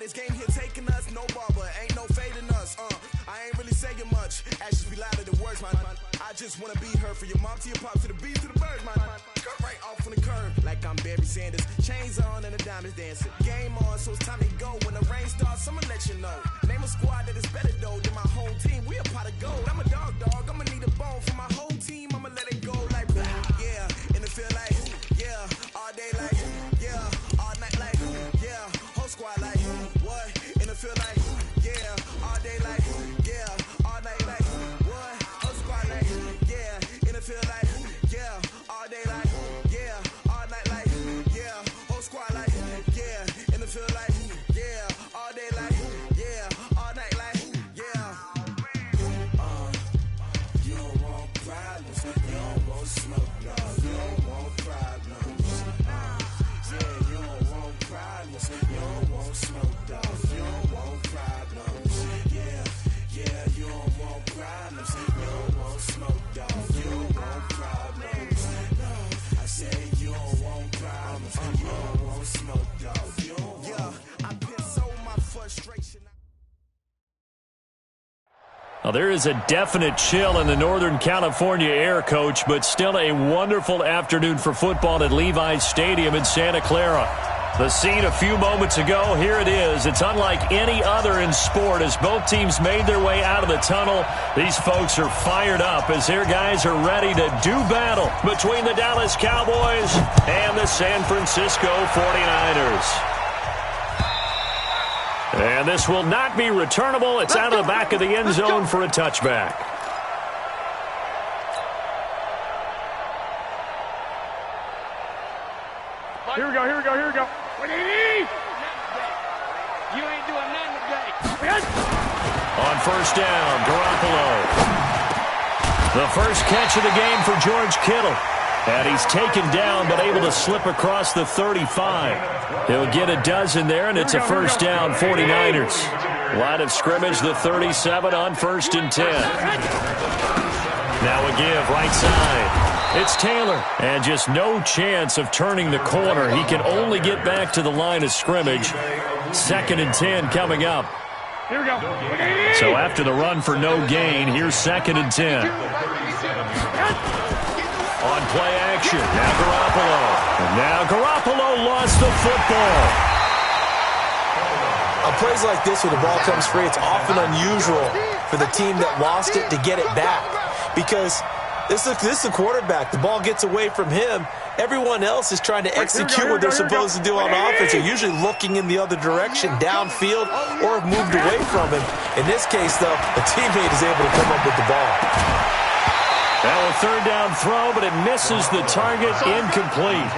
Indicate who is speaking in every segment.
Speaker 1: this game here taking us, no barber, ain't no fading us. I ain't really saying much. Actions be louder than words, man. I just wanna be heard from your mom to your pop to the bees to the birds, man. Cut right off on the curb, like I'm Barry Sanders. Chains on and the diamonds dancing. Game on, so it's time to go. When the rain starts, I'ma let you know. Name a squad that is better though than my whole team. We a pot of gold. I'm a dog. I'ma need a bone for my whole team. I'ma let it go like yeah, and it feel like yeah, all day like yeah, all night like yeah, whole squad like what? And it feel like yeah, all day like yeah, all night like what? Whole squad like yeah, and it feel like yeah, all day like yeah, all night like yeah, whole squad like yeah, and it feel like yeah, all day like yeah, all night like yeah. You don't want problems, you don't want smoke, dog. You don't want problems. Yeah, you don't want problems, you don't want smoke, dog. You don't want problems. Yeah, you don't want problems, you don't want smoke, dog. You don't want problems. No, I said you don't want problems, you don't want smoke, dog. You don't want. Yeah, I piss so my frustration.
Speaker 2: Well, there is a definite chill in the Northern California air, Coach, but still a wonderful afternoon for football at Levi's Stadium in Santa Clara. The scene a few moments ago, here it is. It's unlike any other in sport as both teams made their way out of the tunnel. These folks are fired up as their guys are ready to do battle between the Dallas Cowboys and the San Francisco 49ers. And this will not be returnable. It's out of the back of the end zone for a touchback.
Speaker 3: Here we go.
Speaker 4: You ain't doing nothing today.
Speaker 2: On first down, Garoppolo. The first catch of the game for George Kittle. And he's taken down but able to slip across the 35. He'll get a dozen there, and it's a first down, 49ers. Line of scrimmage, the 37 on 1st and 10. Now a give, right side. It's Taylor, and just no chance of turning the corner. He can only get back to the line of scrimmage. 2nd and 10 coming up.
Speaker 3: Here we go.
Speaker 2: So after the run for no gain, here's 2nd and 10. On play action, now Garoppolo. And now Garoppolo lost the football.
Speaker 5: On plays like this where the ball comes free, it's often unusual for the team that lost it to get it back. Because this is the quarterback. The ball gets away from him. Everyone else is trying to execute what they're supposed to do on offense. They're usually looking in the other direction, downfield, or have moved away from him. In this case, though, a teammate is able to come up with the ball.
Speaker 2: Now a third down throw, but it misses the target, incomplete.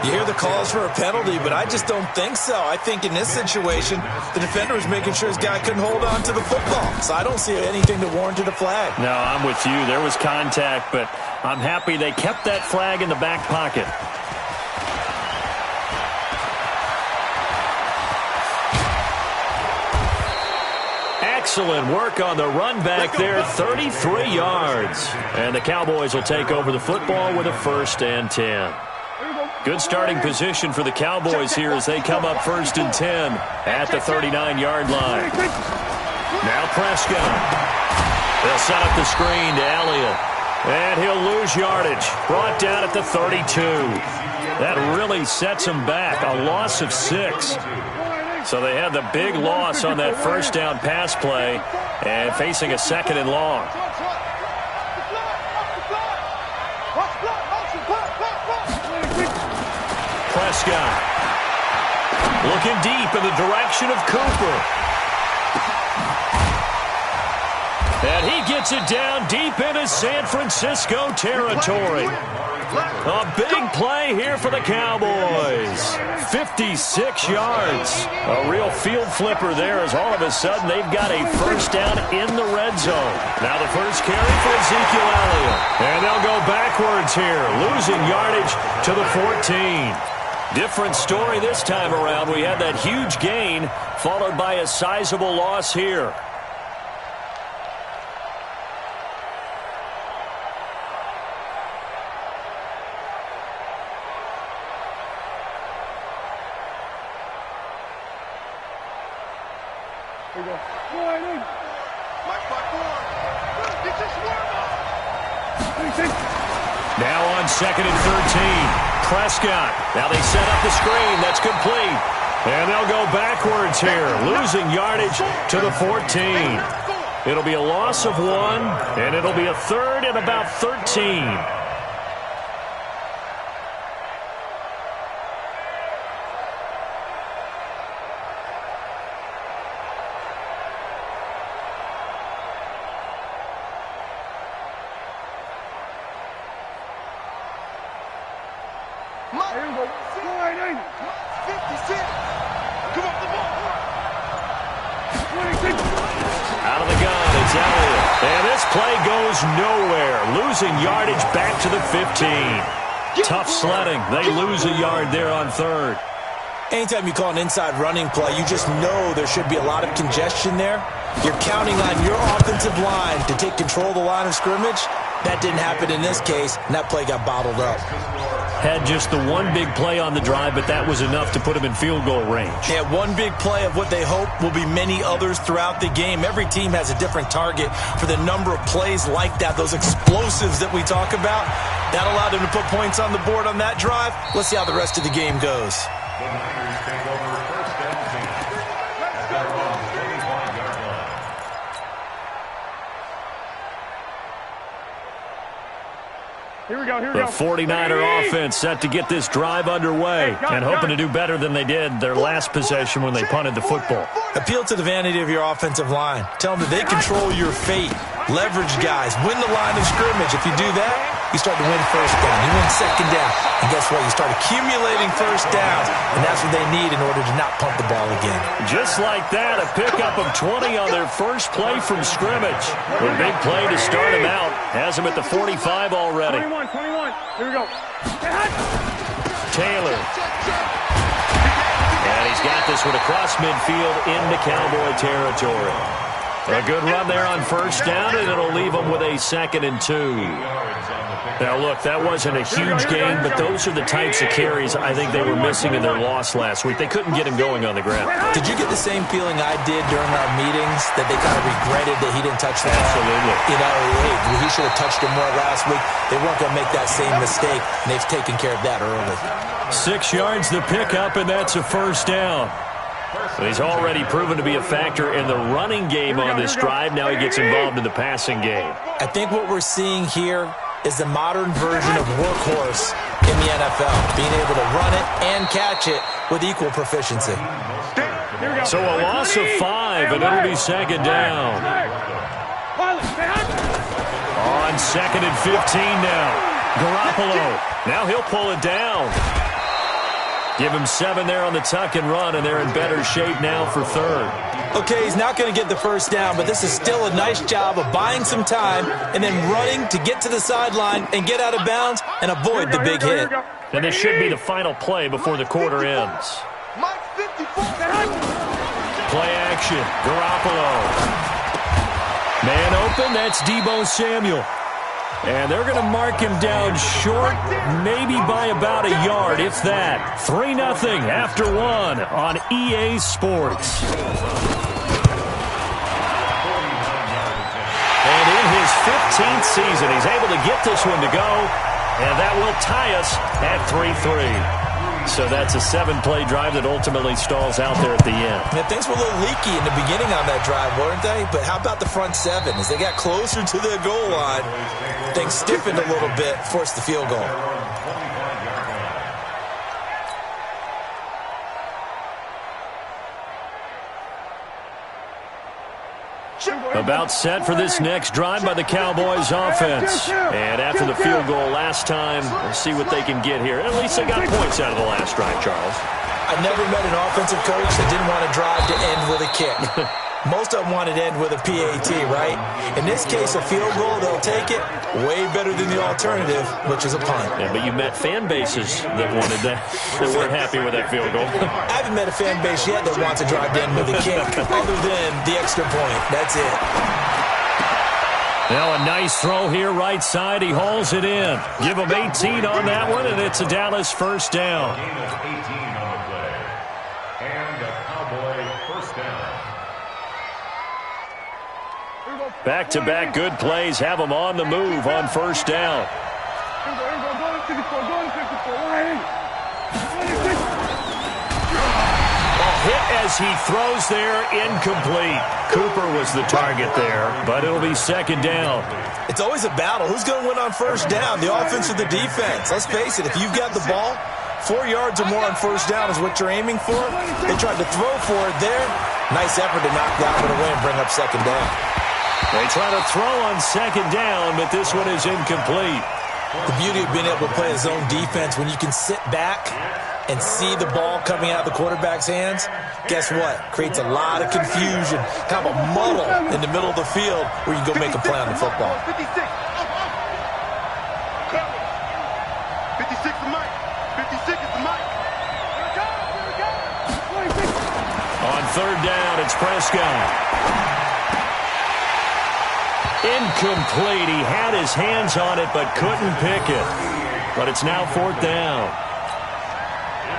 Speaker 5: You hear the calls for a penalty, but I just don't think so. I think in this situation, the defender was making sure his guy couldn't hold on to the football. So I don't see anything that warranted a flag.
Speaker 2: No, I'm with you. There was contact, but I'm happy they kept that flag in the back pocket. Excellent work on the run back there, 33 yards. And the Cowboys will take over the football with a 1st and 10. Good starting position for the Cowboys here as they come up 1st and 10 at the 39-yard line. Now Prescott. They'll set up the screen to Elliott. And he'll lose yardage. Brought down at the 32. That really sets him back. A loss of 6. So they had the big loss on that first down pass play and facing a 2nd and long. Prescott looking deep in the direction of Cooper. And he gets it down deep into San Francisco territory. A big play here for the Cowboys. 56 yards. A real field flipper there as all of a sudden they've got a first down in the red zone. Now the first carry for Ezekiel Elliott. And they'll go backwards here, losing yardage to the 14. Different story this time around. We had that huge gain followed by a sizable loss here.
Speaker 3: Here we go. Sliding.
Speaker 1: Mike 5-4. Get this worm up.
Speaker 2: Now on 2nd and 13. Prescott. Now they set up the screen. That's complete. And they'll go backwards here, losing yardage to the 14. It'll be a loss of 1, and it'll be a 3rd and about 13.
Speaker 3: Here we go. Sliding.
Speaker 1: 56. Come on, the ball.
Speaker 3: 26.
Speaker 2: Out of the gun, it's Elliott. And this play goes nowhere, losing yardage back to the 15. Tough sledding. They lose a yard there on 3rd.
Speaker 5: Anytime you call an inside running play, you just know there should be a lot of congestion there. You're counting on your offensive line to take control of the line of scrimmage. That didn't happen in this case, and that play got bottled up.
Speaker 2: Had just the one big play on the drive, but that was enough to put him in field goal range.
Speaker 5: Yeah, one big play of what they hope will be many others throughout the game. Every team has a different target for the number of plays like that, those explosives that we talk about. That allowed them to put points on the board on that drive. Let's see how the rest of the game goes.
Speaker 6: The Niners take over 1st and 10 at their own 35-yard line.
Speaker 3: Here we go. Here we
Speaker 2: The
Speaker 3: go.
Speaker 2: 49er offense set to get this drive underway and hoping to do better than they did their last possession when they punted the football.
Speaker 5: Appeal to the vanity of your offensive line. Tell them that they control your fate. Leverage guys. Win the line of scrimmage. If you do that, you start to win 1st down. You win 2nd down. And guess what? You start accumulating 1st downs, and that's what they need in order to not punt the ball again.
Speaker 2: Just like that, a pickup of 20 on their first play from scrimmage. A big play to start him out. Has him at the 45 already.
Speaker 3: 21. Here we go.
Speaker 2: Taylor. And he's got this one across midfield into Cowboy territory. A good run there on 1st down, and it'll leave them with a 2nd and 2. Now, look, that wasn't a huge gain, but those are the types of carries I think they were missing in their loss last week. They couldn't get him going on the ground.
Speaker 5: Did you get the same feeling I did during our meetings, that they kind of regretted that he didn't touch the ball?
Speaker 2: Absolutely.
Speaker 5: You know, hey, he should have touched it more last week. They weren't going to make that same mistake, and they've taken care of that early.
Speaker 2: 6 yards the pickup, and that's a 1st down. He's already proven to be a factor in the running game on this drive. Now he gets involved in the passing game.
Speaker 5: I think what we're seeing here is the modern version of workhorse in the NFL, being able to run it and catch it with equal proficiency.
Speaker 2: So a loss of 5, and it'll be 2nd down. On 2nd and 15 now. Garoppolo. Now he'll pull it down. Give him 7 there on the tuck and run, and they're in better shape now for 3rd.
Speaker 5: Okay, he's not going to get the 1st down, but this is still a nice job of buying some time and then running to get to the sideline and get out of bounds and avoid the big hit.
Speaker 2: And this should be the final play before the quarter ends. Play action. Garoppolo. Man open, that's Deebo Samuel. And they're going to mark him down short, maybe by about a yard, if that. 3-0 after 1 on EA Sports. And in his 15th season, he's able to get this one to go, and that will tie us at 3-3. So that's a 7-play drive that ultimately stalls out there at the end.
Speaker 5: Yeah, things were a little leaky in the beginning on that drive, weren't they? But how about the front 7? As they got closer to the goal line, things stiffened a little bit, forced the field goal.
Speaker 2: About set for this next drive by the Cowboys offense. And after the field goal last time, we'll see what they can get here. At least they got points out of the last drive, Charles.
Speaker 5: I never met an offensive coach that didn't want to drive to end with a kick. Most of them wanted to end with a PAT, right? In this case, a field goal, they'll take it. Way better than the alternative, which is a punt.
Speaker 2: Yeah, but you met fan bases that wanted that, that weren't happy with that field goal.
Speaker 5: I haven't met a fan base yet that wants to drive to end with a kick, other than the extra point. That's it.
Speaker 2: Now a nice throw here, right side. He hauls it in. Give him 18 on that one, and it's a Dallas 1st down.
Speaker 6: Gain of 18 on the play. And a Cowboy 1st down.
Speaker 2: Back-to-back good plays have them on the move on first down. Hit as he throws there, incomplete. Cooper was the target there, but it'll be second down.
Speaker 5: It's always a battle. Who's going to win on first down, the offense or the defense? Let's face it, if you've got the ball, 4 yards or more on first down is what you're aiming for. They tried to throw for it there. Nice effort to knock that one away and bring up second down.
Speaker 2: They try to throw on second down, but this one is incomplete.
Speaker 5: The beauty of being able to play a zone defense, when you can sit back and see the ball coming out of the quarterback's hands, guess what? Creates a lot of confusion, kind of a muddle in the middle of the field where you can go make a play on the football.
Speaker 3: 56 the mic. 56 is the mic.
Speaker 2: On third down, it's Prescott. Incomplete. He had his hands on it but couldn't pick it. But it's now fourth down.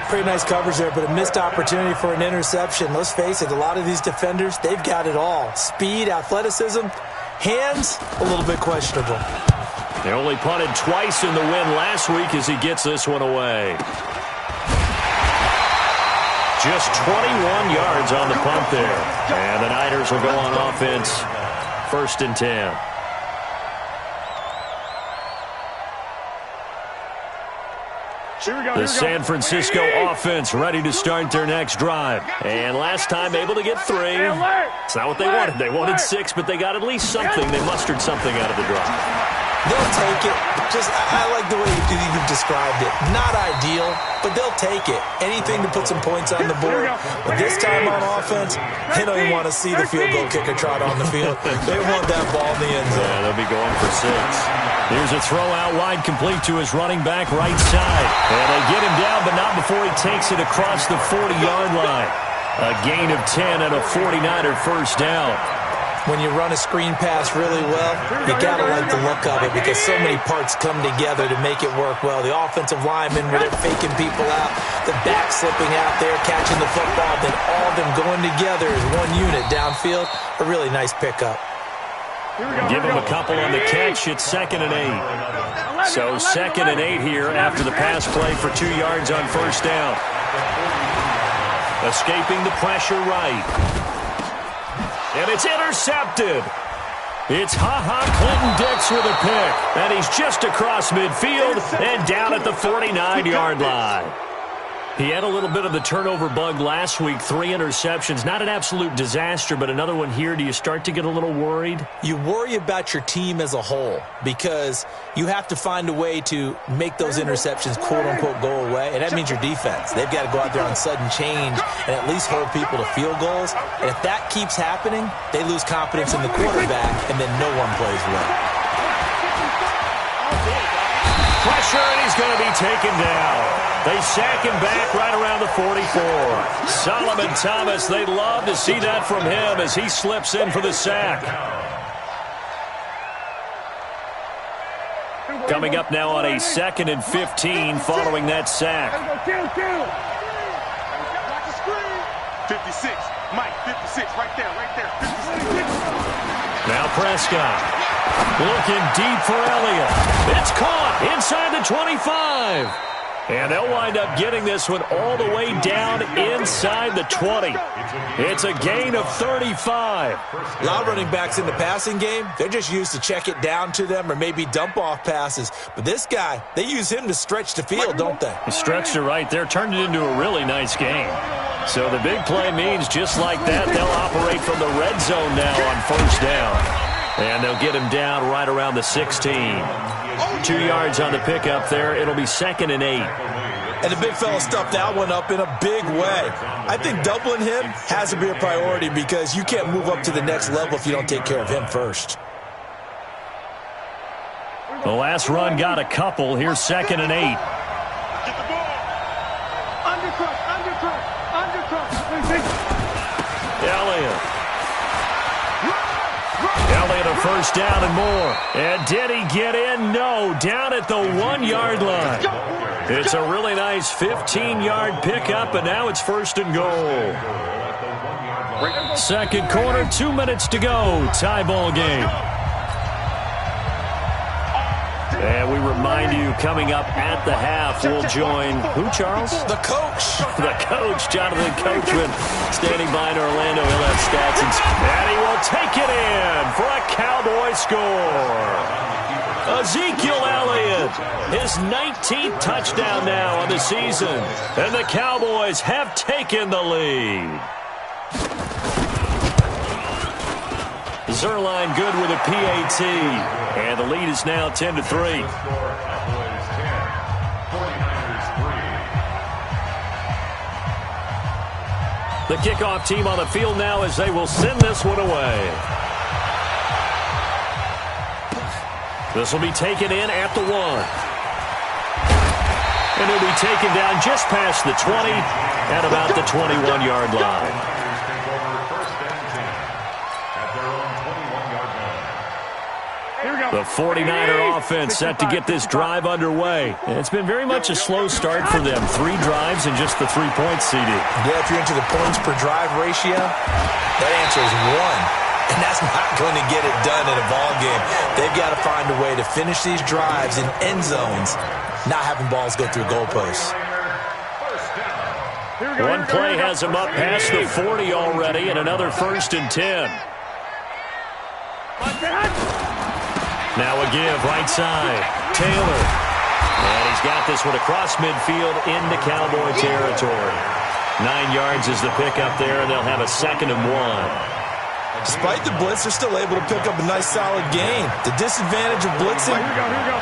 Speaker 5: Pretty nice coverage there, but a missed opportunity for an interception. Let's face it, a lot of these defenders, they've got it all. Speed, athleticism, hands, a little bit questionable.
Speaker 2: They only punted twice in the win last week as he gets this one away. Just 21 yards on the punt there. And the Niners will go on offense. First and 10. The San Francisco offense ready to start their next drive. And last time able to get 3. It's not what they wanted. They wanted 6, but they got at least something. They mustered something out of the drive.
Speaker 5: They'll take it. I like the way you've described it. Not ideal, but they'll take it. Anything to put some points on the board. But this time on offense, they don't even want to see the field goal kicker trot on the field. They want that ball in the end zone.
Speaker 2: Yeah, they'll be going for 6. Here's a throw out wide, complete to his running back right side. And they get him down, but not before he takes it across the 40-yard line. A gain of 10 and a 49er first down.
Speaker 5: When you run a screen pass really well, you got to like the look of it because so many parts come together to make it work well. The offensive linemen, where they're faking people out, the back slipping out there, catching the football, then all of them going together as one unit downfield. A really nice pickup.
Speaker 2: Give him a couple on the catch. It's second and 8. So second and 8 here after the pass play for 2 yards on first down. Escaping the pressure right. And it's intercepted. It's Clinton Dix with a pick. And he's just across midfield and down at the 49-yard line. He had a little bit of the turnover bug last week, 3 interceptions. Not an absolute disaster, but another one here. Do you start to get a little worried?
Speaker 5: You worry about your team as a whole because you have to find a way to make those interceptions, quote-unquote, go away, and that means your defense. They've got to go out there on sudden change and at least hold people to field goals. And if that keeps happening, they lose confidence in the quarterback, and then no one plays well.
Speaker 2: Pressure, and he's going to be taken down. They sack him back right around the 44. Solomon Thomas, they'd love to see that from him as he slips in for the sack. Coming up now on a 2nd and 15 following that sack.
Speaker 3: 56, Mike, 56, right there, 56.
Speaker 2: Now Prescott. Looking deep for Elliott. It's caught inside the 25. And they'll wind up getting this one all the way down inside the 20. It's a gain of 35.
Speaker 5: A lot of running backs in the passing game, they're just used to check it down to them or maybe dump off passes. But this guy, they use him to stretch the field, don't they?
Speaker 2: He stretched it right there, turned it into a really nice game. So the big play means just like that, they'll operate from the red zone now on first down. And they'll get him down right around the 16. 2 yards on the pickup there. It'll be 2nd and 8.
Speaker 5: And the big fella stuffed that one up in a big way. I think doubling him has to be a priority because you can't move up to the next level if you don't take care of him first.
Speaker 2: The last run got a couple. Here's 2nd and 8.
Speaker 3: Get the ball. Undercut.
Speaker 2: Elliott a first down and more. And did he get in? No. Down at the 1-yard line. It's a really nice 15-yard pickup, and now it's 1st and goal. Second quarter, 2 minutes to go. Tie ball game. And we remind you, coming up at the half, we'll join who, Charles?
Speaker 5: The coach.
Speaker 2: The coach, Jonathan Coachman, standing by in Orlando. He'll have stats, and he will take it in for a Cowboy score. Ezekiel Elliott, his 19th touchdown now on the season, and the Cowboys have taken the lead. Zerline good with a PAT, and the lead is now 10-3. The kickoff team on the field now as they will send this one away. This will be taken in at the 1. And it'll be taken down just past the 20 at about the 21-yard line. The 49er offense set to get this drive underway. It's been very much a slow start for them. 3 drives and just the 3 points, CD.
Speaker 5: Yeah, if you're into the points per drive ratio, that answer is 1. And that's not going to get it done in a ball game. They've got to find a way to finish these drives in end zones, not having balls go through goalposts.
Speaker 2: One play has him up past the 40 already, and another 1st and 10. Now a give, right side. Taylor. And he's got this one across midfield into Cowboy territory. 9 yards is the pickup there, and they'll have a 2nd and 1.
Speaker 5: Despite the blitz, they're still able to pick up a nice, solid gain. The disadvantage of blitzing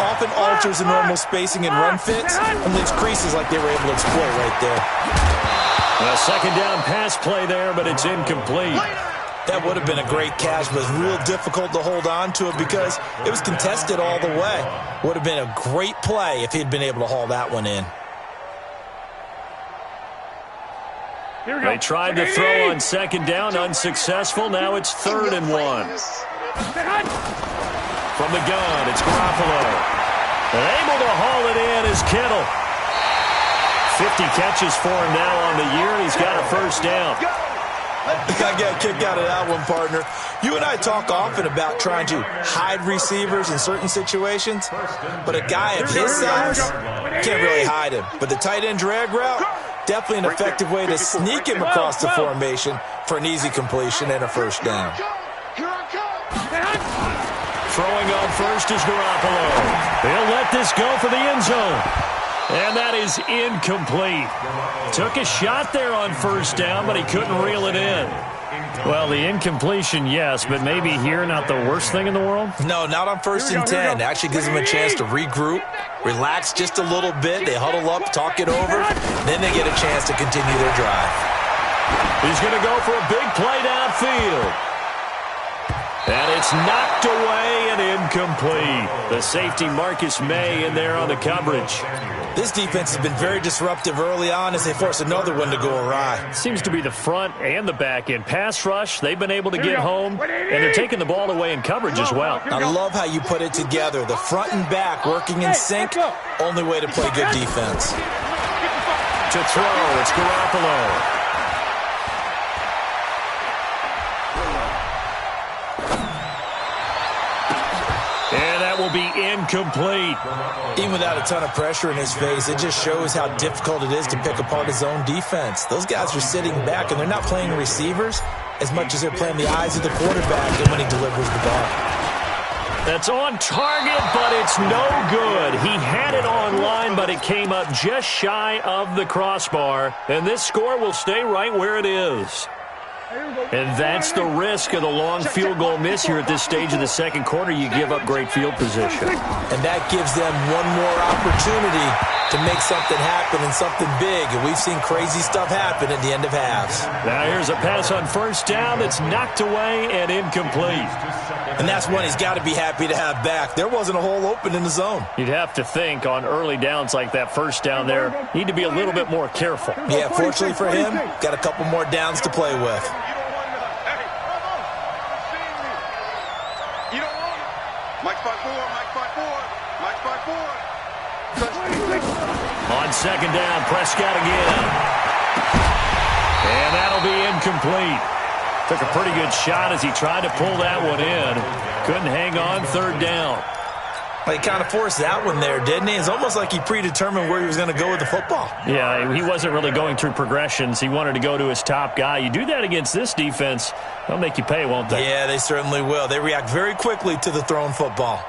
Speaker 5: often alters the normal spacing and run fits and leaves creases like they were able to exploit right there.
Speaker 2: A 2nd down pass play there, but it's incomplete.
Speaker 5: That would have been a great catch, but it was real difficult to hold on to it because it was contested all the way. Would have been a great play if he'd been able to haul that one in.
Speaker 2: They tried to throw on 2nd down, unsuccessful. Now it's 3rd and 1. From the gun, it's Garoppolo. And able to haul it in is Kittle. 50 catches for him now on the year, and he's got a 1st down.
Speaker 5: I got a kick out of that one, partner. You and I talk often about trying to hide receivers in certain situations, but a guy of his size can't really hide him. But the tight end drag route, definitely an effective way to sneak him across the formation for an easy completion and a 1st down.
Speaker 2: Throwing on first is Garoppolo. He'll let this go for the end zone. And that is incomplete. Took a shot there on 1st down, but he couldn't reel it in. Well, the incompletion, yes, but maybe here not the worst thing in the world?
Speaker 5: No, not on 1st and 10. It actually gives them a chance to regroup, relax just a little bit. They huddle up, talk it over. Then they get a chance to continue their drive.
Speaker 2: He's going to go for a big play downfield. And it's knocked away and incomplete. The safety Marcus May in there on the coverage.
Speaker 5: This defense has been very disruptive early on as they force another one to go awry.
Speaker 2: Seems to be the front and the back end. Pass rush, they've been able to get home, and they're taking the ball away in coverage as well.
Speaker 5: I love how you put it together. The front and back working in sync, only way to play good defense.
Speaker 2: To throw, it's Garoppolo. And that will be incomplete.
Speaker 5: Even without a ton of pressure in his face, it just shows how difficult it is to pick apart his own defense. Those guys are sitting back, and they're not playing receivers as much as they're playing the eyes of the quarterback and when he delivers the ball.
Speaker 2: That's on target, but it's no good. He had it on line, but it came up just shy of the crossbar. And this score will stay right where it is. And that's the risk of the long field goal miss here at this stage of the 2nd quarter. You give up great field position.
Speaker 5: And that gives them one more opportunity to make something happen and something big. And we've seen crazy stuff happen at the end of halves.
Speaker 2: Now here's a pass on 1st down that's knocked away and incomplete.
Speaker 5: And that's one he's got to be happy to have back. There wasn't a hole open in the zone.
Speaker 2: You'd have to think on early downs like that 1st down there, need to be a little bit more careful.
Speaker 5: Yeah, fortunately for him, got a couple more downs to play with.
Speaker 3: Mike 5-4, Mike 5-4, Mike 5-4.
Speaker 2: On 2nd down, Prescott again. And that'll be incomplete. Took a pretty good shot as he tried to pull that one in. Couldn't hang on third down.
Speaker 5: He kind of forced that one there, didn't he? It's almost like he predetermined where he was going to go with the football.
Speaker 2: Yeah, he wasn't really going through progressions. He wanted to go to his top guy. You do that against this defense, they'll make you pay, won't they?
Speaker 5: Yeah, they certainly will. They react very quickly to the thrown football.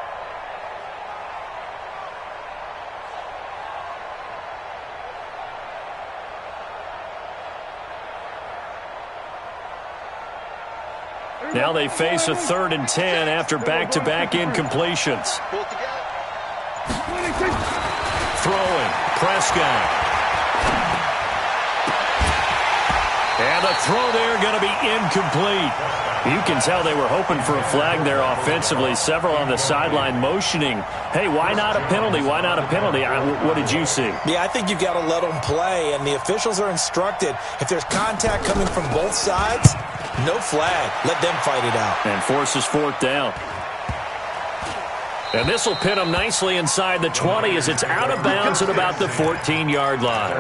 Speaker 2: Now they face a 3rd and 10 after back-to-back incompletions. Throwing, Prescott. And the throw there going to be incomplete. You can tell they were hoping for a flag there offensively. Several on the sideline motioning, hey, why not a penalty? Why not a penalty? What did you see?
Speaker 5: Yeah, I think you've got to let them play, and the officials are instructed if there's contact coming from both sides, no flag. Let them fight it out.
Speaker 2: And forces 4th down. And this will pin them nicely inside the 20 as it's out of bounds at about the 14-yard line.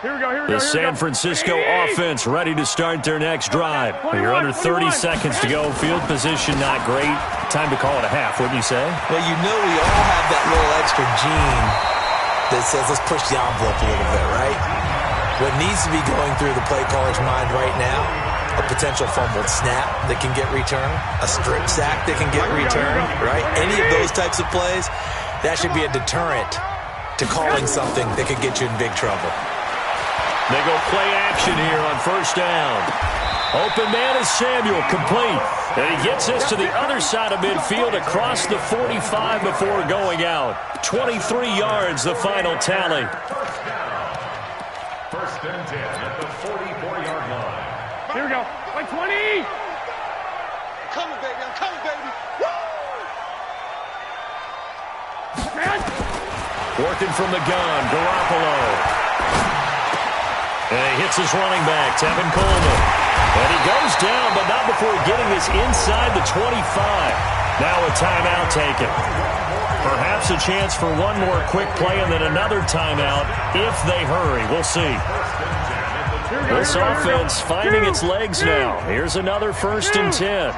Speaker 4: Here we go.
Speaker 2: The San Francisco offense ready to start their next drive. You're under 30 seconds to go. Field position not great. Time to call it a half, wouldn't you say?
Speaker 5: Well, you know we all have that little extra gene that says let's push the envelope a little bit, right? What needs to be going through the play caller's mind right now, a potential fumbled snap that can get returned, a strip sack that can get returned, right? Any of those types of plays, that should be a deterrent to calling something that could get you in big trouble.
Speaker 2: They go play action here on 1st down. Open man is Samuel, complete. And he gets this to the other side of midfield across the 45 before going out. 23 yards, the final tally.
Speaker 6: 1st and 10 at the 44-yard line.
Speaker 4: Here we go. 20.
Speaker 3: Coming, baby. I'm coming, baby.
Speaker 2: Working from the gun, Garoppolo. And he hits his running back, Tevin Coleman. And he goes down, but not before getting this inside the 25. Now a timeout taken. Perhaps a chance for one more quick play and then another timeout if they hurry. We'll see. This offense finding its legs now. Here's another 1st and 10.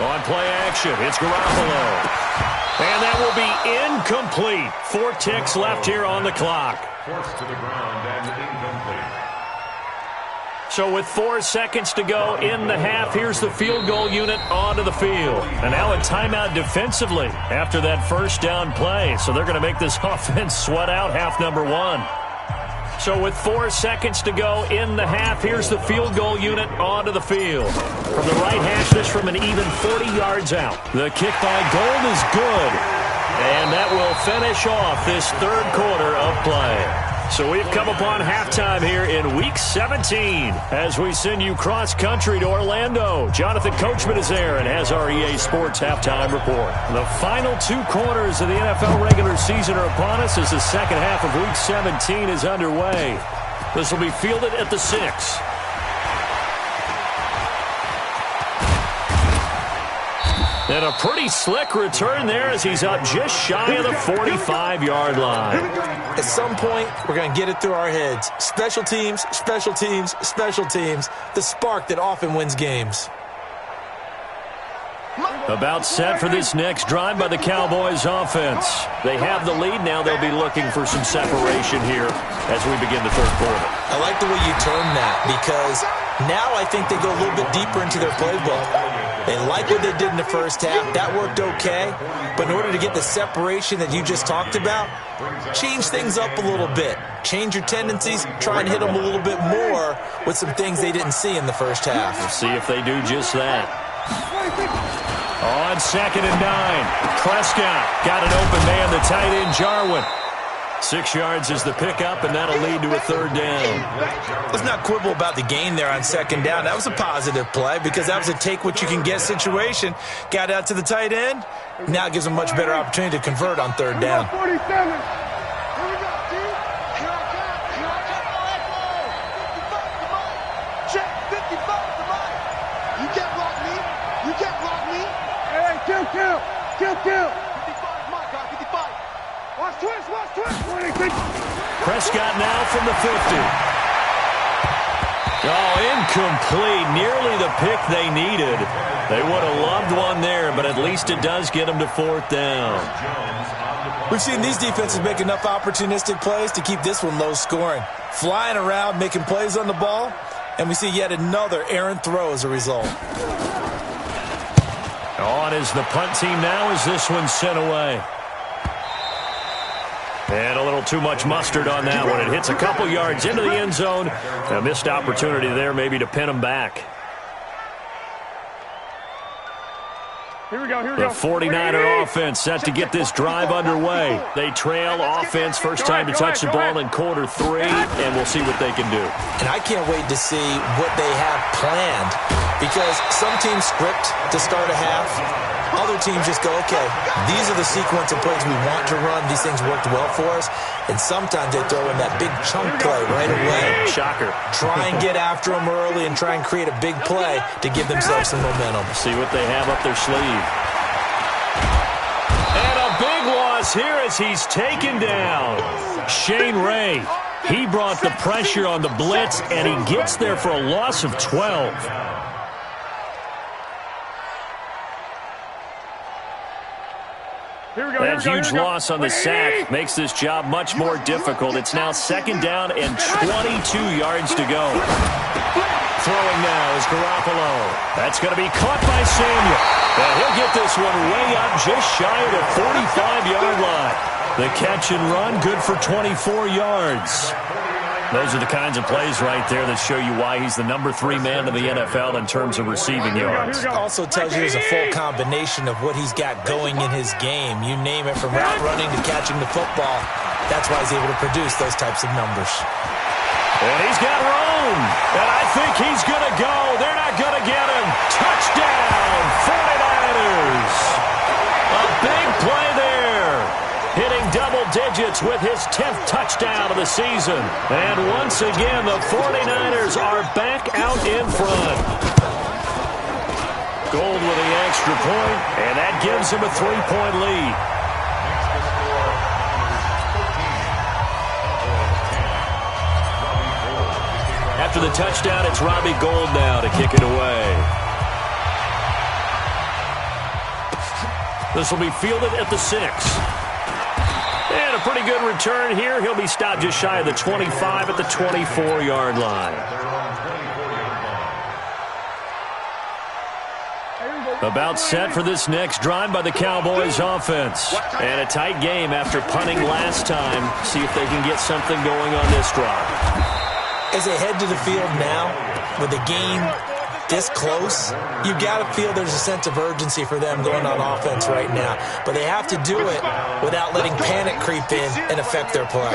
Speaker 2: On play action, it's Garoppolo. And that will be incomplete. 4 ticks left here on the clock.
Speaker 6: Forced to the ground and incomplete.
Speaker 2: So with 4 seconds to go in the half, here's the field goal unit onto the field. And now a timeout defensively after that 1st down play. So they're going to make this offense sweat out half number 1. So with 4 seconds to go in the half, here's the field goal unit onto the field. From the right hash, this from an even 40 yards out. The kick by Gold is good. And that will finish off this 3rd quarter of play. So we've come upon halftime here in Week 17 as we send you cross-country to Orlando. Jonathan Coachman is there and has our EA Sports halftime report. The final 2 quarters of the NFL regular season are upon us as the second half of Week 17 is underway. This will be fielded at the 6. And a pretty slick return there as he's up just shy of the 45-yard line.
Speaker 5: At some point, we're going to get it through our heads. Special teams, special teams, special teams. The spark that often wins games.
Speaker 2: About set for this next drive by the Cowboys offense. They have the lead now. They'll be looking for some separation here as we begin the 3rd quarter.
Speaker 5: I like the way you term that because now I think they go a little bit deeper into their playbook. They like what they did in the 1st half. That worked okay. But in order to get the separation that you just talked about, change things up a little bit. Change your tendencies. Try and hit them a little bit more with some things they didn't see in the 1st half.
Speaker 2: We'll see if they do just that. On 2nd and 9, Prescott got an open man, the tight end Jarwin. 6 yards is the pickup, and that'll lead to a 3rd down.
Speaker 5: Let's not quibble about the gain there on 2nd down. That was a positive play because that was a take-what-you-can-get situation. Got out to the tight end. Now it gives them a much better opportunity to convert on 3rd down.
Speaker 4: 47. Kill. 55, my God, 55. Watch twist. 26.
Speaker 2: Prescott now from the 50. Oh, incomplete. Nearly the pick they needed. They would have loved one there, but at least it does get them to 4th down.
Speaker 5: We've seen these defenses make enough opportunistic plays to keep this one low scoring. Flying around, making plays on the ball, and we see yet another errant throw as a result.
Speaker 2: On is the punt team now as this one's sent away. And a little too much mustard on that one. It hits a couple yards into the end zone. A missed opportunity there maybe to pin them back.
Speaker 4: Here we go.
Speaker 2: The 49er offense set to get this drive underway. They trail offense first time to touch the ball in quarter 3, and we'll see what they can do.
Speaker 5: And I can't wait to see what they have planned, because some teams script to start a half. Other teams just go, okay, these are the sequence of plays we want to run. These things worked well for us. And sometimes they throw in that big chunk play right away.
Speaker 2: Shocker.
Speaker 5: Try and get after them early and try and create a big play to give themselves some momentum.
Speaker 2: See what they have up their sleeve. And a big loss here as he's taken down. Shane Ray. He brought the pressure on the blitz, and he gets there for a loss of 12. That huge loss on the sack makes this job much more difficult. It's now 2nd down and 22 yards to go. Throwing now is Garoppolo. That's going to be caught by Samuel. And he'll get this one way up just shy of the 45-yard line. The catch and run, good for 24 yards. Those are the kinds of plays right there that show you why he's the number 3 man in the NFL in terms of receiving yards.
Speaker 5: Also tells you there's a full combination of what he's got going in his game. You name it, from route running to catching the football. That's why he's able to produce those types of numbers.
Speaker 2: And he's got room. And I think he's going to go. They're not going to get him. Touchdown, 49ers. A big play there. Hitting double digits with his 10th touchdown of the season. And once again, the 49ers are back out in front. Gold with the extra point, and that gives him a 3-point lead. After the touchdown, it's Robbie Gould now to kick it away. This will be fielded at the 6. And a pretty good return here. He'll be stopped just shy of the 25 at the 24-yard line. About set for this next drive by the Cowboys offense. And a tight game after punting last time. See if they can get something going on this drive.
Speaker 5: As they head to the field now, with the game this close, you've got to feel there's a sense of urgency for them going on offense right now. But they have to do it without letting panic creep in and affect their play.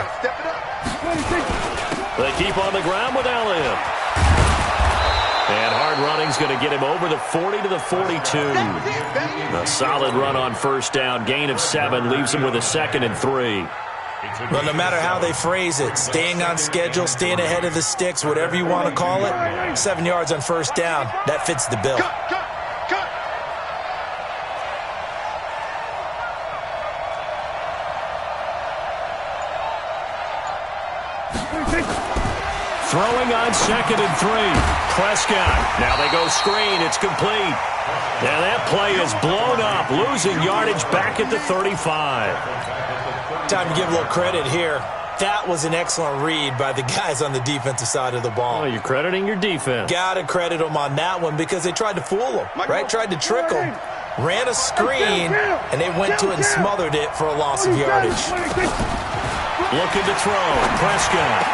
Speaker 2: They keep on the ground with Elliott. And hard running's going to get him over the 40 to the 42. A solid run on first down. Gain of 7 leaves him with a 2nd and 3.
Speaker 5: Well, no matter how they phrase it, staying on schedule, staying ahead of the sticks, whatever you want to call it, 7 yards on first down, that fits the bill.
Speaker 2: Throwing on 2nd and 3. Prescott. Now they go screen. It's complete. And that play is blown up, losing yardage back at the 35.
Speaker 5: Time to give a little credit here. That was an excellent read by the guys on the defensive side of the ball.
Speaker 2: Oh, you're crediting your defense.
Speaker 5: Got to credit them on that one because they tried to fool them, right? Tried to trick them. Ran a screen, and they went to it and smothered it for a loss of yardage.
Speaker 2: Looking to throw. Prescott.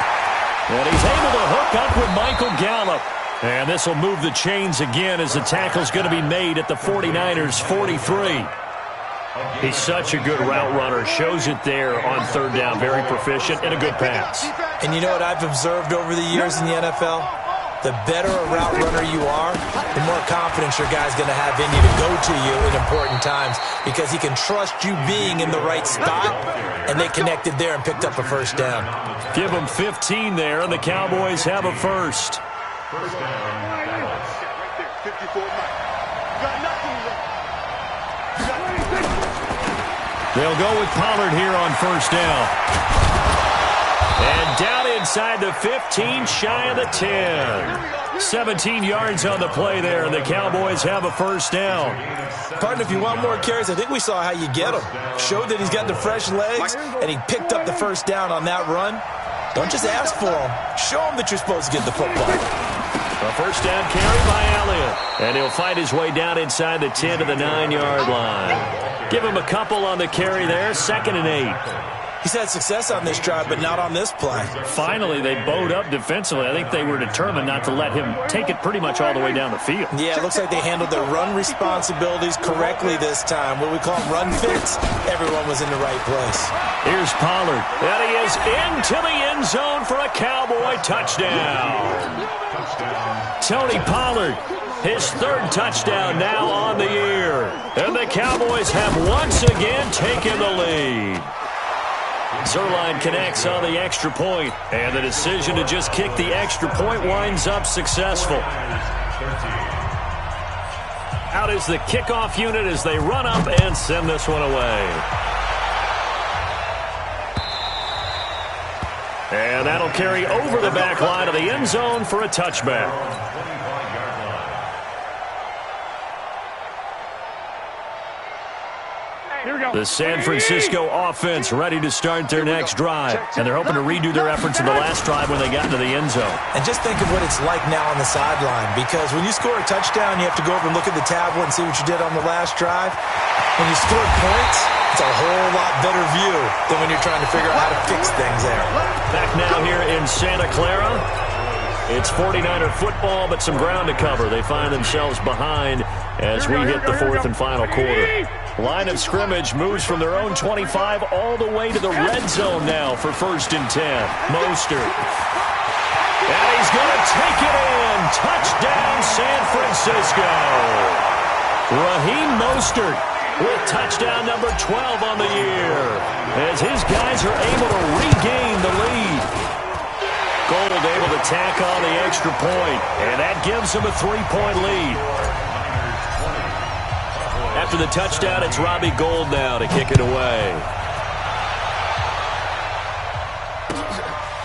Speaker 2: And he's able to hook up with Michael Gallup. And this will move the chains again as the tackle's going to be made at the 49ers' 43. He's such a good route runner. Shows it there on third down. Very proficient and a good pass.
Speaker 5: And you know what I've observed over the years in the NFL? The better a route runner you are, the more confidence your guy's going to have in you to go to you in important times because he can trust you being in the right spot, and they connected there and picked up a first down.
Speaker 2: Give them 15 there, and the Cowboys have a first.
Speaker 3: First down. 54.
Speaker 2: They'll go with Pollard here on first down. inside the 15, shy of the 10. 17 yards on the play there, and the Cowboys have a first down.
Speaker 5: Partner, if you want more carries, I think we saw how you get him. Showed that he's got the fresh legs, and he picked up the first down on that run. Don't just ask for him. Show him that you're supposed to get the football.
Speaker 2: A first down carry by Elliott. And he'll find his way down inside the 10 to the 9-yard line. Give him a couple on the carry there, 2nd and 8.
Speaker 5: He's had success on this drive, but not on this play.
Speaker 2: Finally, they bowed up defensively. I think they were determined not to let him take it pretty much all the way down the field.
Speaker 5: Yeah, it looks like they handled their run responsibilities correctly this time. What we call run fits, everyone was in the right place.
Speaker 2: Here's Pollard. And he is into the end zone for a Cowboy touchdown. Tony Pollard, his 3rd touchdown now on the year. And the Cowboys have once again taken the lead. Zerline connects on the extra point, and the decision to just kick the extra point winds up successful. Out is the kickoff unit as they run up and send this one away. And that'll carry over the back line of the end zone for a touchback. The San Francisco offense ready to start their next drive. And they're hoping to redo their efforts in the last drive when they got into the end zone.
Speaker 5: And just think of what it's like now on the sideline. Because when you score a touchdown, you have to go over and look at the tablet and see what you did on the last drive. When you score points, it's a whole lot better view than when you're trying to figure out how to fix things there.
Speaker 2: Back now here in Santa Clara. It's 49er football, but some ground to cover. They find themselves behind as we hit the 4th and final quarter. Line of scrimmage moves from their own 25 all the way to the red zone now for 1st and 10. Mostert. And he's going to take it in. Touchdown, San Francisco. Raheem Mostert with touchdown number 12 on the year as his guys are able to regain the lead. Gold able to tack on the extra point, and that gives him a 3-point lead. After the touchdown, it's Robbie Gould now to kick it away.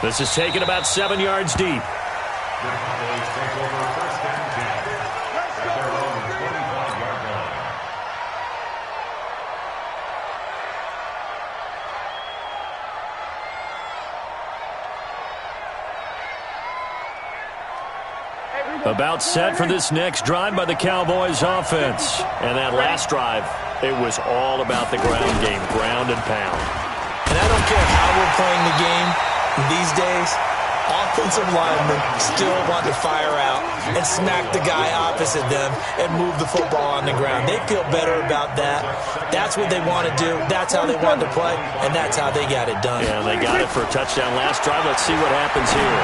Speaker 2: This is taken about 7 yards deep. About set for this next drive by the Cowboys offense. And that last drive, it was all about the ground game, ground and pound.
Speaker 5: And I don't care how we're playing the game these days, offensive linemen still want to fire out and smack the guy opposite them and move the football on the ground. They feel better about that. That's what they want to do. That's how they want to play, and that's how they got it done.
Speaker 2: Yeah, they got it for a touchdown last drive. Let's see what happens here.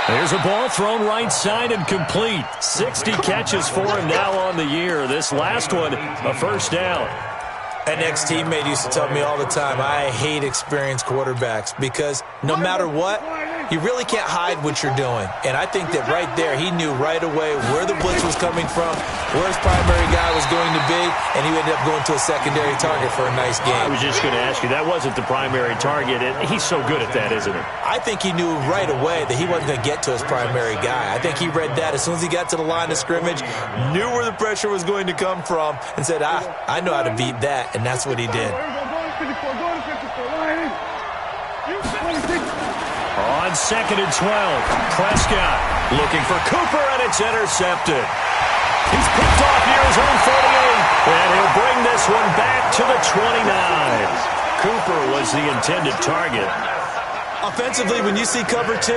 Speaker 2: There's a ball thrown right side and complete. 60 catches for him now on the year. This last one, a first down.
Speaker 5: An ex-teammate used to tell me all the time, I hate experienced quarterbacks because no matter what, you really can't hide what you're doing. And I think that right there, he knew right away where the blitz was coming from, where his primary guy was going to be, and he ended up going to a secondary target for a nice game.
Speaker 2: I was just going to ask you, that wasn't the primary target. He's so good at that, isn't he?
Speaker 5: I think he knew right away that he wasn't going to get to his primary guy. I think he read that as soon as he got to the line of scrimmage, knew where the pressure was going to come from, and said, I know how to beat that, and that's what he did.
Speaker 2: On 2nd and 12, Prescott looking for Cooper, and it's intercepted. He's picked off near his own 48, and he'll bring this one back to the 29. Cooper was the intended target.
Speaker 5: Offensively, when you see cover 2,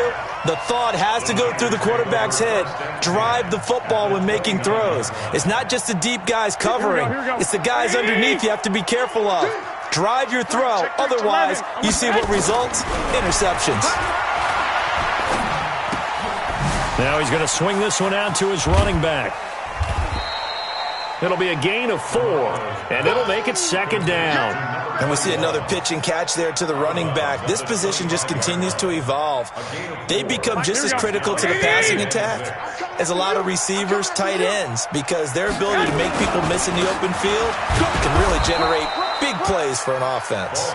Speaker 5: the thought has to go through the quarterback's head. Drive the football when making throws. It's not just the deep guys covering. It's the guys underneath you have to be careful of. Drive your throw. Otherwise, you see what results? Interceptions.
Speaker 2: Now he's going to swing this one out to his running back. It'll be a gain of 4, and it'll make it 2nd down.
Speaker 5: And we see another pitch and catch there to the running back. This position just continues to evolve. They become just as critical to the passing attack as a lot of receivers, tight ends, because their ability to make people miss in the open field can really generate big plays for an offense.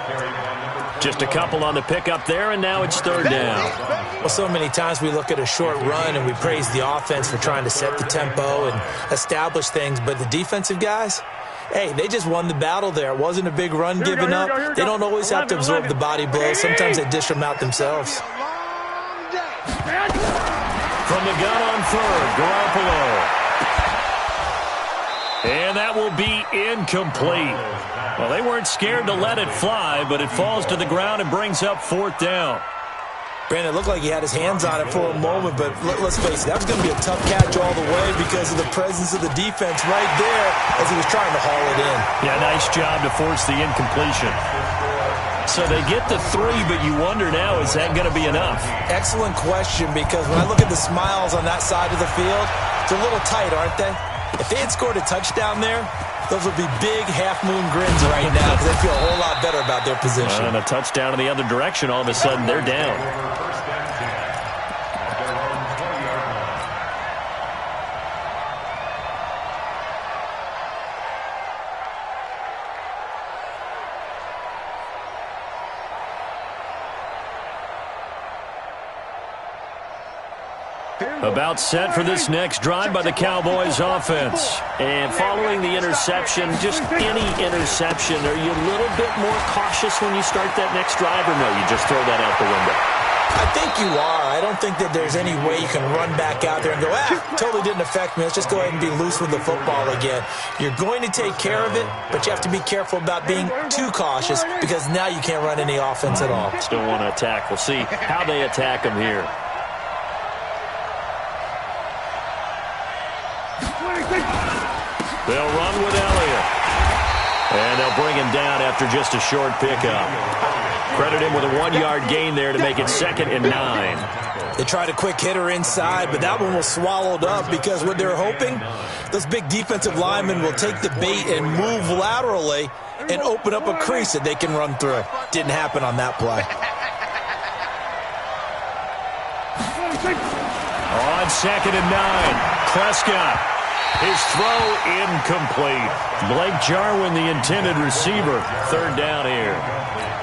Speaker 2: Just a couple on the pickup there, and now it's third down.
Speaker 5: Well, so many times we look at a short run and we praise the offense for trying to set the tempo and establish things, but the defensive guys, hey, they just won the battle there. It wasn't a big run given up. They don't always have to absorb the body blows. Sometimes they dish them out themselves.
Speaker 2: From the gun on third, Garoppolo. And that will be incomplete. Well, they weren't scared to let it fly, but it falls to the ground and brings up fourth down.
Speaker 5: Brandon, it looked like he had his hands on it for a moment, but let's face it, that was going to be a tough catch all the way because of the presence of the defense right there as he was trying to haul it in.
Speaker 2: Yeah, nice job to force the incompletion. So they get the 3, but you wonder now, is that going to be enough?
Speaker 5: Excellent question, because when I look at the smiles on that side of the field, it's a little tight, aren't they? If they had scored a touchdown there, those would be big half-moon grins right now because they feel a whole lot better about their position.
Speaker 2: And a touchdown in the other direction, all of a sudden they're down. About set for this next drive by the Cowboys offense. And following the interception, just any interception, are you a little bit more cautious when you start that next drive, or no, you just throw that out the window?
Speaker 5: I think you are. I don't think that there's any way you can run back out there and go, totally didn't affect me. Let's just go ahead and be loose with the football again. You're going to take care of it, but you have to be careful about being too cautious because now you can't run any offense at all.
Speaker 2: Still want to attack. We'll see how they attack them here. They'll run with Elliott. And they'll bring him down after just a short pickup. Credit him with a 1-yard gain there to make it 2nd and 9.
Speaker 5: They tried a quick hitter inside, but that one was swallowed up because what they're hoping, those big defensive linemen will take the bait and move laterally and open up a crease that they can run through. Didn't happen on that play.
Speaker 2: On 2nd and 9, Prescott. His throw incomplete. Blake Jarwin, the intended receiver. Third down here.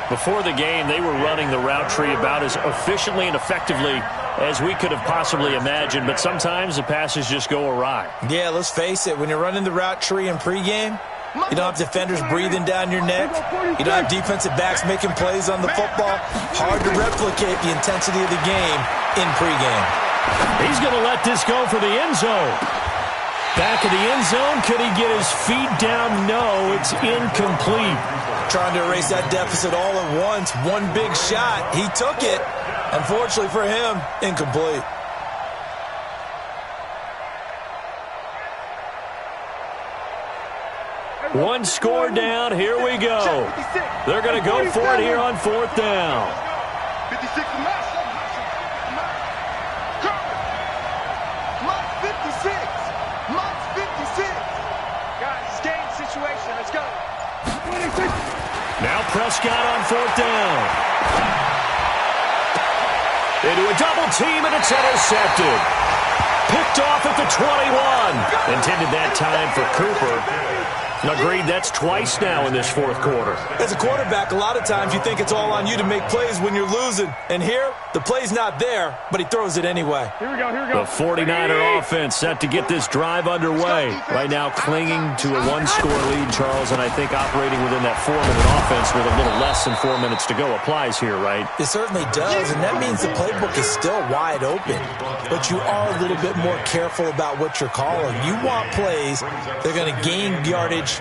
Speaker 2: Before the game, they were running the route tree about as efficiently and effectively as we could have possibly imagined, but sometimes the passes just go awry.
Speaker 5: Yeah, let's face it. When you're running the route tree in pregame, you don't have defenders breathing down your neck. You don't have defensive backs making plays on the football. Hard to replicate the intensity of the game in pregame.
Speaker 2: He's going to let this go for the end zone. Back of the end zone, could he get his feet down? No, it's incomplete.
Speaker 5: Trying to erase that deficit all at once. One big shot. He took it. Unfortunately for him, incomplete.
Speaker 2: One score down. Here we go. They're going to go for it here on 4th down.
Speaker 3: 56
Speaker 2: Now Prescott on 4th down. Into a double team, and it's intercepted. Picked off at the 21. Intended that time for Cooper. Agreed, that's twice now in this 4th quarter.
Speaker 5: As a quarterback, a lot of times you think it's all on you to make plays when you're losing. And here, the play's not there, but he throws it anyway.
Speaker 4: Here we go.
Speaker 2: The 49er offense set to get this drive underway. Right now clinging to a 1-score lead, Charles, and I think operating within that 4-minute offense with a little less than 4 minutes to go applies here, right?
Speaker 5: It certainly does, and that means the playbook is still wide open. But you are a little bit more careful about what you're calling. You want plays that are going to gain yardage,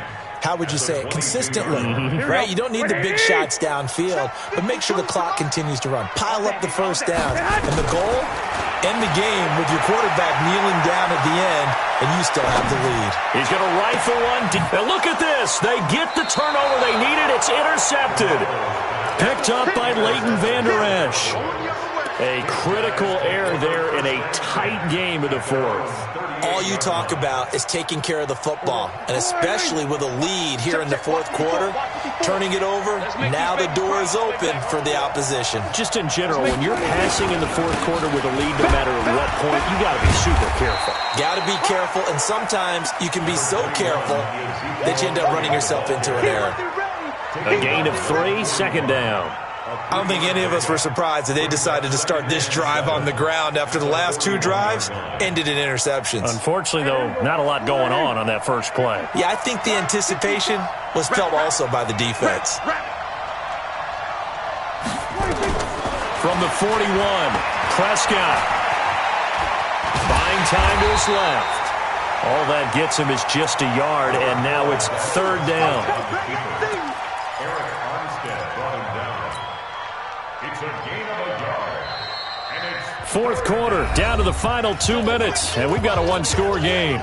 Speaker 5: how would you say it, consistently, right? You don't need the big shots downfield, but make sure the clock continues to run. Pile up the first downs. And the goal, end the game with your quarterback kneeling down at the end, and you still have the lead.
Speaker 2: He's going to rifle one. And look at this. They get the turnover they needed. It's intercepted. Picked up by Leighton Vander Esch. A critical error there in a tight game of the 4th.
Speaker 5: All you talk about is taking care of the football, and especially with a lead here in the 4th quarter, turning it over, now the door is open for the opposition.
Speaker 2: Just in general, when you're passing in the 4th quarter with a lead, no matter at what point, you got to be super careful.
Speaker 5: Got to be careful, and sometimes you can be so careful that you end up running yourself into an error.
Speaker 2: A gain of 3, 2nd down.
Speaker 5: I don't think any of us were surprised that they decided to start this drive on the ground after the last two drives ended in interceptions.
Speaker 2: Unfortunately, though, not a lot going on that first play.
Speaker 5: Yeah, I think the anticipation was felt also by the defense.
Speaker 2: From the 41, Prescott. Buying time to his left. All that gets him is just a yard, and now it's third down. Fourth quarter, down to the final 2 minutes, and we've got a one-score game.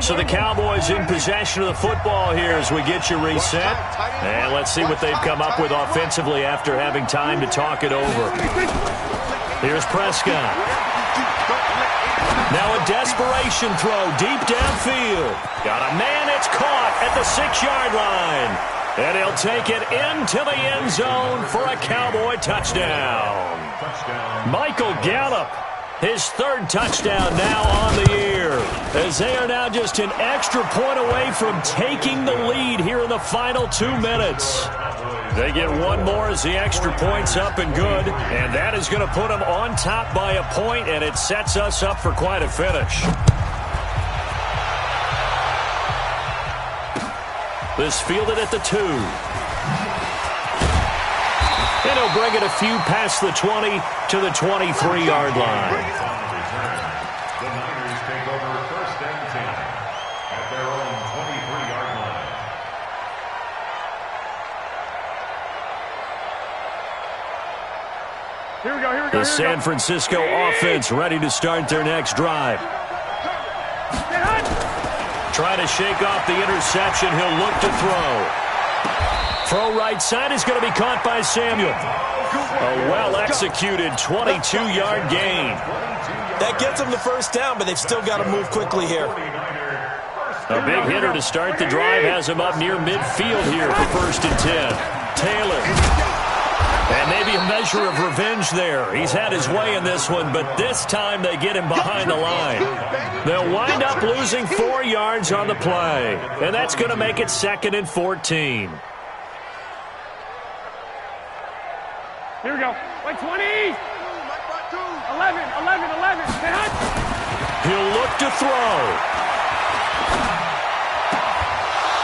Speaker 2: So the Cowboys in possession of the football here as we get you reset. And let's see what they've come up with offensively after having time to talk it over. Here's Prescott. Now a desperation throw deep downfield. Got a man, it's caught at the 6-yard line. And he'll take it into the end zone for a Cowboy touchdown. Michael Gallup. His third touchdown now on the year, as they are now just an extra point away from taking the lead here in the final 2 minutes. They get one more as the extra point's up and good, and that is going to put them on top by a point, and it sets us up for quite a finish. This fielded at the 2. And he'll bring it a few past the 20 to the 23-yard line.
Speaker 6: The Niners take over first and 10 at their own 23-yard line.
Speaker 4: Here we go, here we go.
Speaker 2: The San Francisco offense ready to start their next drive. Trying to shake off the interception. He'll look to throw. Throw right side is going to be caught by Samuel. A well-executed 22-yard gain.
Speaker 5: That gets them the first down, but they've still got to move quickly here.
Speaker 2: A big hitter to start the drive has him up near midfield here for first and 10. Taylor. And maybe a measure of revenge there. He's had his way in this one, but this time they get him behind the line. They'll wind up losing 4 yards on the play, and that's going to make it 2nd and 14.
Speaker 4: Here we go. Like 20. 11, 11, 11.
Speaker 2: He'll look to throw.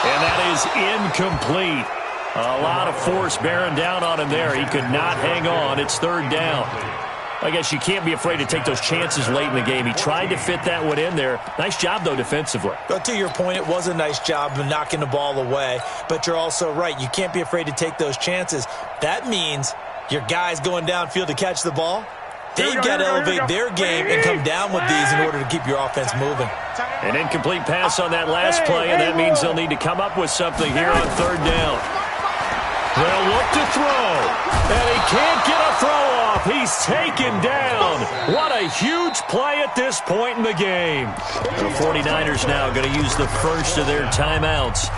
Speaker 2: And that is incomplete. A lot of force bearing down on him there. He could not hang on. It's third down. I guess you can't be afraid to take those chances late in the game. He tried to fit that one in there. Nice job, though, defensively.
Speaker 5: But to your point, it was a nice job of knocking the ball away. But you're also right. You can't be afraid to take those chances. That means your guys going downfield to catch the ball, they've got to elevate their game and come down with these in order to keep your offense moving.
Speaker 2: An incomplete pass on that last play, and that means they'll need to come up with something here on third down. They'll look to throw, and he can't get a throw off. He's taken down. What a huge play at this point in the game. The 49ers now going to use the first of their timeouts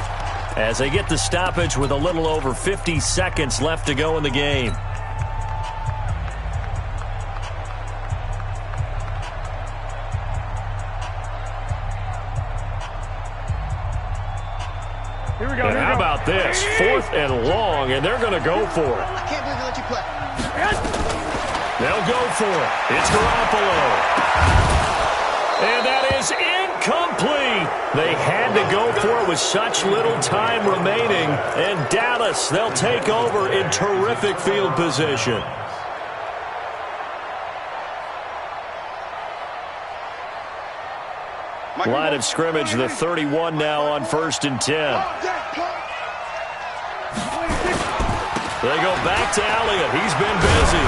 Speaker 2: as they get the stoppage with a little over 50 seconds left to go in the game.
Speaker 4: Here we go.
Speaker 2: And how about this? 4th and long, and they're going to go for it.
Speaker 7: I can't believe they let you play.
Speaker 2: They'll go for it. It's Garoppolo. And that is incomplete. They had to go for it with such little time remaining. And Dallas, they'll take over in terrific field position. Line of scrimmage, the 31 now on first and 10. They go back to Elliott. He's been busy.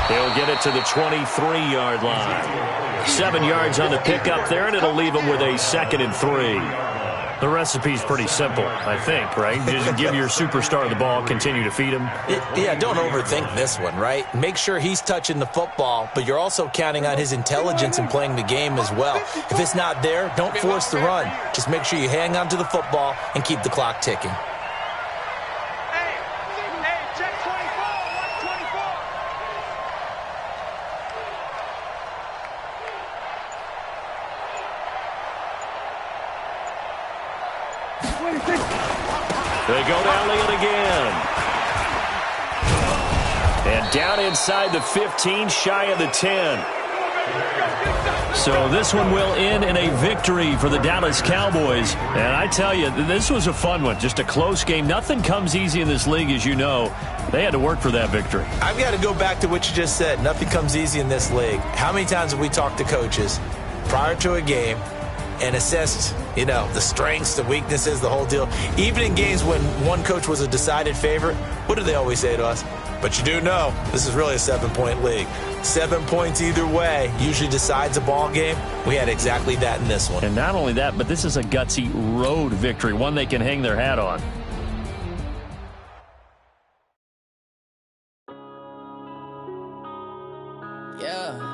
Speaker 2: He'll get it to the 23-yard line. 7 yards on the pickup there, and it'll leave him with a 2nd and 3. The recipe's pretty simple, I think, right? Just give your superstar the ball, continue to feed him.
Speaker 5: Yeah, don't overthink this one, right? Make sure he's touching the football, but you're also counting on his intelligence in playing the game as well. If it's not there, don't force the run. Just make sure you hang on to the football and keep the clock ticking.
Speaker 2: They go to Elliott again. And down inside the 15, shy of the 10. So this one will end in a victory for the Dallas Cowboys. And I tell you, this was a fun one. Just a close game. Nothing comes easy in this league, as you know. They had to work for that victory.
Speaker 5: I've got to go back to what you just said. Nothing comes easy in this league. How many times have we talked to coaches prior to a game and assessed, the strengths, the weaknesses, the whole deal? Even in games when one coach was a decided favorite, what do they always say to us? But you do know this is really a 7-point league. 7 points either way usually decides a ball game. We had exactly that in this one.
Speaker 2: And not only that, but this is a gutsy road victory, one they can hang their hat on.
Speaker 7: Yeah.